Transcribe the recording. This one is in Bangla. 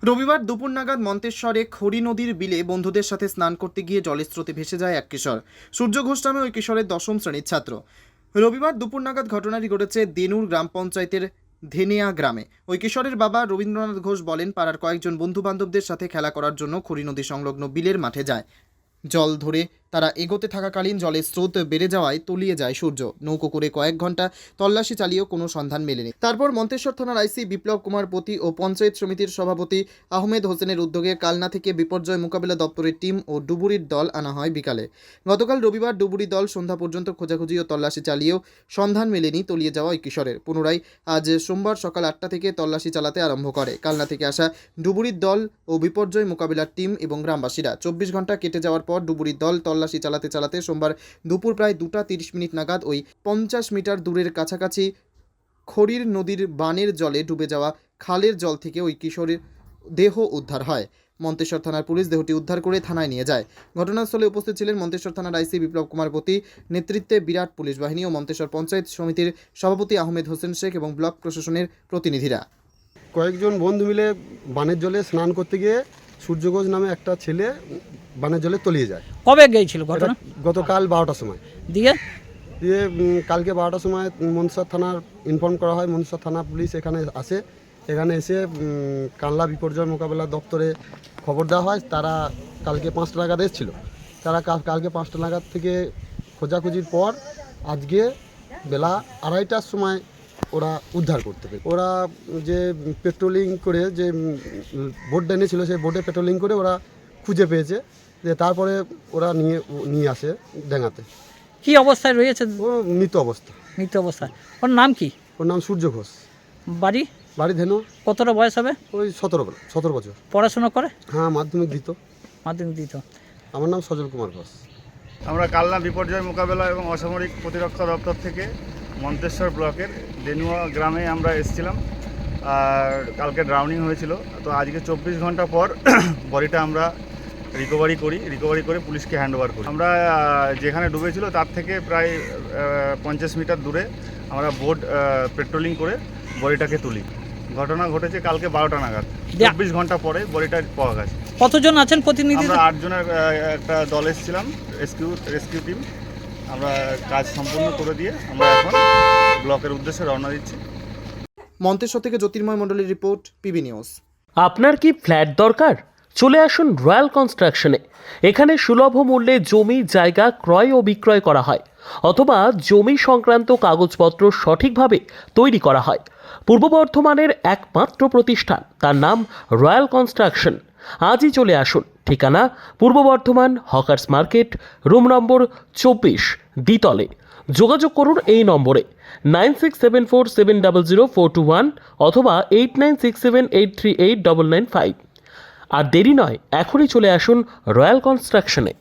রবিবার দুপুর নাগাদ মন্তেশ্বরে খড়ি নদীর বিলে বন্ধুদের সাথে স্নান করতে গিয়ে জলের স্রোতে ভেসে যায় এক কিশোর। সূর্য ঘোষ নামে ওই কিশোরের 10ম শ্রেণীর ছাত্র। রবিবার দুপুর নাগাদ ঘটনাটি ঘটেছে দেনুর গ্রাম পঞ্চায়েতের ধেনিয়া গ্রামে। ওই কিশোরের বাবা রবীন্দ্রনাথ ঘোষ বলেন, পাড়ার কয়েকজন বন্ধু বান্ধবদের সাথে খেলা করার জন্য খড়ি নদী সংলগ্ন বিলের মাঠে যায়। জল ধরে তারা এগোতে থাকাকালীন জলের স্রোত বেড়ে যাওয়ায় তলিয়ে যায় সূর্য। নৌকো করে কয়েক ঘন্টা তল্লাশি চালিয়েও কোনো সন্ধান মেলেনি। তারপর মন্তেশ্বর থানার আইসি বিপ্লব কুমার পতি ও পঞ্চায়েত সমিতির সভাপতি আহমেদ হোসেনের উদ্যোগে কালনা থেকে বিপর্যয় মোকাবিলা দপ্তরের টিম ও ডুবুরির দল আনা হয় বিকালে। গতকাল রবিবার ডুবুরি দল সন্ধ্যা পর্যন্ত খোঁজাখুঁজি ও তল্লাশি চালিয়েও সন্ধান মেলেনি তলিয়ে যাওয়া ওই কিশোরের। পুনরায় আজ সোমবার সকাল 8টা থেকে তল্লাশি চালাতে আরম্ভ করে কালনা থেকে আসা ডুবুরির দল ও বিপর্যয় মোকাবিলার টিম এবং গ্রামবাসীরা। 24 ঘন্টা কেটে যাওয়ার পর ডুবুরির দল তল্লাশি চালাতে চালাতে সোমবার দুপুর প্রায় 2:30 নাগাদ ওই 50 মিটার দূরের কাছাকাছি খড়ির নদীর বানের জলে ডুবে যাওয়া খালের জল থেকে ওই কিশোরের দেহ উদ্ধার হয়। মন্তেশ্বর থানার পুলিশ দেহটি উদ্ধার করে থানায় নিয়ে যায়। ঘটনাস্থলে উপস্থিত ছিলেন মন্তেশ্বর থানার আইসি বিপ্লব কুমার পতি নেতৃত্বে বিরাট পুলিশ বাহিনী ও মন্তেশ্বর পঞ্চায়েত সমিতির সভাপতি আহমেদ হোসেন শেখ এবং ব্লক প্রশাসনের প্রতিনিধিরা। কয়েকজন বন্ধু মিলে বানের জলে স্নান করতে গিয়ে সূর্য ঘোষ নামে একটা ছেলে বানের জলে তলিয়ে যায়। কবে গিয়েছিল ঘটনা? গতকাল 12টার সময়। দিয়ে কালকে 12টার সময় মন্তেশ্বর থানার ইনফর্ম করা হয়। মন্তেশ্বর থানা পুলিশ এখানে আসে। এখানে এসে কালনা বিপর্যয় মোকাবেলা দপ্তরে খবর দেওয়া হয়। তারা কালকে 5টা নাগাদ এসেছিল। তারা কালকে 5টা নাগাদ থেকে খোঁজাখুঁজির পর আজকে বেলা 2:30টার সময় ওরা উদ্ধার করতে পারে। ওরা যে পেট্রোলিং করে যে বোট এনেছিল সেই বোটে পেট্রোলিং করে ওরা খুঁজে পেয়েছে। যে তারপরে ওরা নিয়ে আসে ডেঙ্গাতে। কি অবস্থায় রয়েছে? ও মৃত অবস্থা। মৃত অবস্থায়। ওর নাম কি? ওর নাম সূর্য ঘোষ। বাড়ি ধেনু। কতটা বয়স হবে? ওই 17 বছর। পড়াশোনা করে? হ্যাঁ, মাধ্যমিক দিত। আমার নাম সজল কুমার ঘোষ। আমরা কালনা বিপর্যয় মোকাবেলা এবং অসামরিক প্রতিরক্ষা দপ্তর থেকে মন্তেশ্বর ব্লকের দেনুয়া গ্রামে আমরা এসেছিলাম। আর কালকে ড্রাউনিং হয়েছিল, তো আজকে 24 ঘন্টা পর বডিটা আমরা রিকভারি করে পুলিশকে হ্যান্ড ওভার করি। আমরা যেখানে ডুবেছিল তার থেকে প্রায় 50 মিটার দূরে আমরা বোট পেট্রোলিং করে বডিটাকে তুলি। ঘটনা ঘটেছে কালকে 12টা নাগাদ। 24 ঘন্টা পরে বডিটা পাওয়া গেছে। কতজন আছেন প্রতিনিধি? আমরা 8 জনের একটা দল এসেছিলাম, রেস্কিউ টিম। আমরা কাজ সম্পূর্ণ করে দিয়ে আমরা এখন ব্লকের উদ্দেশ্যে রওনা দিচ্ছি। মন্তেশ্বর থেকে জ্যোতির্ময় মণ্ডলের রিপোর্ট, পিবি নিউজ। আপনার কি ফ্ল্যাট দরকার? চলে আসুন রয়্যাল কনস্ট্রাকশনে। এখানে সুলভ মূল্যে জমি জায়গা ক্রয় ও বিক্রয় করা হয়, অথবা জমি সংক্রান্ত কাগজপত্র সঠিকভাবে তৈরি করা হয়। পূর্ব বর্ধমানের একমাত্র প্রতিষ্ঠান, তার নাম রয়্যাল কনস্ট্রাকশন। আজই চলে আসুন। ঠিকানা পূর্ব Bardhaman hawkers market, room number 24, দ্বিতলে। যোগাযোগ করুন এই নম্বরে 9674700421 অথবা 8967838995। আর দেরি নয়, এখনই চলে আসুন রয়্যাল কনস্ট্রাকশনে।